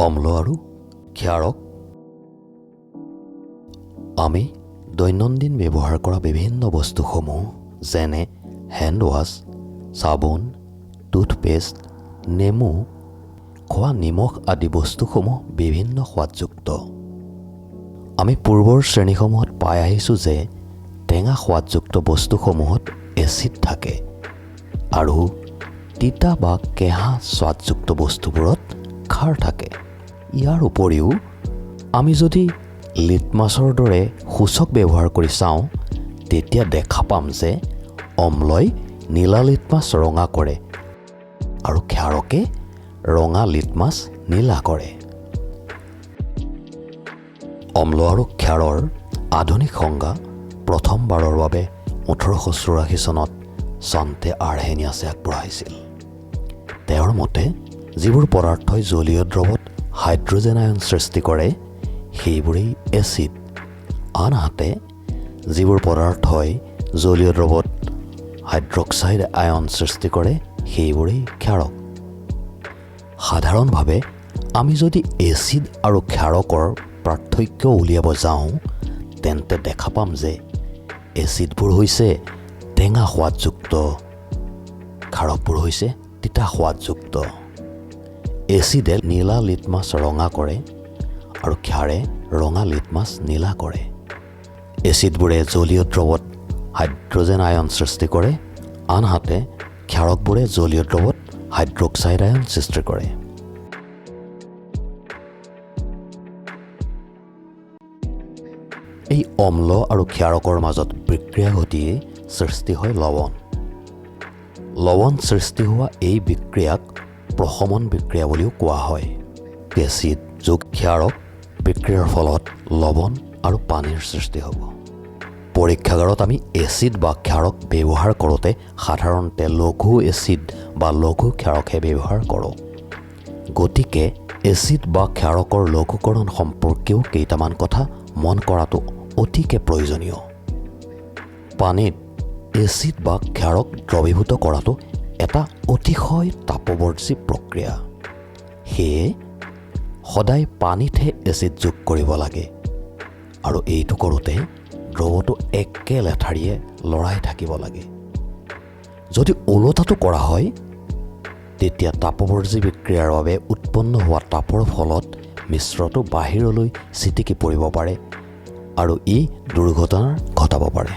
অম্ল আৰু ক্ষাৰক আমি দৈনন্দিন ব্যৱহাৰ কৰা বিভিন্ন বস্তুসমূহ যেনে হেণ্ড ৱাছ, চাবোন, টুথপেষ্ট, নেমু, খোৱা নিমখ আদি বস্তুসমূহ বিভিন্ন সোৱাদযুক্ত। আমি পূৰ্বৰ শ্ৰেণীসমূহত পাই আহিছোঁ যে টেঙা সোৱাদযুক্ত বস্তুসমূহত এচিড থাকে আৰু তিতা বা কেঁহা সোৱাদযুক্ত বস্তুবোৰত খাৰ থাকে। ইয়াৰ উপৰিও আমি যদি লিটমাছৰ দৰে সূচক ব্যৱহাৰ কৰি চাওঁ তেতিয়া দেখা পাম যে অম্লই নীলা লিটমাছ ৰঙা কৰে আৰু ক্ষাৰকে ৰঙা লিটমাছ নীলা কৰে। অম্ল আৰু ক্ষাৰৰ আধুনিক সংজ্ঞা প্ৰথমবাৰৰ বাবে 1884 চনত চান্তে আৰ্হেনিয়াছে আগবঢ়াইছিল। তেওঁৰ মতে যিবোৰ পদাৰ্থই জলীয় দ্ৰৱত হাইড্ৰজেন আয়ন সৃষ্টি কৰে সেইবোৰেই এচিড, আনহাতে যিবোৰ পদাৰ্থই জলীয় দ্ৰৱত হাইড্ৰক্সাইড আয়ন সৃষ্টি কৰে সেইবোৰেই ক্ষাৰক। সাধাৰণভাৱে আমি যদি এচিড আৰু ক্ষাৰকৰ পাৰ্থক্য উলিয়াব যাওঁ তেন্তে দেখা পাম যে এচিডবোৰ হৈছে টেঙা সোৱাদযুক্ত, ক্ষাৰকবোৰ হৈছে তিতা সোৱাদযুক্ত। এচিডে নীলা লিটমাছ ৰঙা কৰে আৰু ক্ষাৰে ৰঙা লিটমাছ নীলা কৰে। এচিডবোৰে জলীয় দ্ৰৱত হাইড্ৰজেন আয়ন সৃষ্টি কৰে, আনহাতে ক্ষাৰকবোৰে জলীয় দ্ৰৱত হাইড্ৰক্সাইড আয়ন সৃষ্টি কৰে। এই অম্ল আৰু ক্ষাৰকৰ মাজত বিক্ৰিয়া ঘটিয়েই সৃষ্টি হয় লৱণ। লৱণ সৃষ্টি হোৱা এই বিক্ৰিয়াক প্ৰশমন বিক্ৰিয়া বুলিও কোৱা হয়। এচিড যোগ ক্ষাৰক বিক্ৰিয়াৰ ফলত লৱণ আৰু পানীৰ সৃষ্টি হ'ব। পৰীক্ষাগাৰত আমি এচিড বা ক্ষাৰক ব্যৱহাৰ কৰোঁতে সাধাৰণতে লঘু এচিড বা লঘু ক্ষাৰকহে ব্যৱহাৰ কৰোঁ। গতিকে এচিড বা ক্ষাৰকৰ লঘুকৰণ সম্পৰ্কীয় কেইটামান কথা মন কৰাটো অতিকে প্ৰয়োজনীয়। পানীত এচিড বা ক্ষাৰক দ্ৰৱীভূত কৰাটো এটা অতিশয় তাপবৰ্জী প্ৰক্ৰিয়া। সেয়ে সদায় পানীতহে এচিড যোগ কৰিব লাগে আৰু এইটো কৰোঁতে দ্ৰৱটো একে লেঠাৰিয়ে লৰাই থাকিব লাগে। যদি ওলোটাটো কৰা হয় তেতিয়া তাপবৰ্জী বিক্ৰিয়াৰ বাবে উৎপন্ন হোৱা তাপৰ ফলত মিশ্ৰটো বাহিৰলৈ ছিটিকি পৰিব পাৰে আৰু ই দুৰ্ঘটনা ঘটাব পাৰে।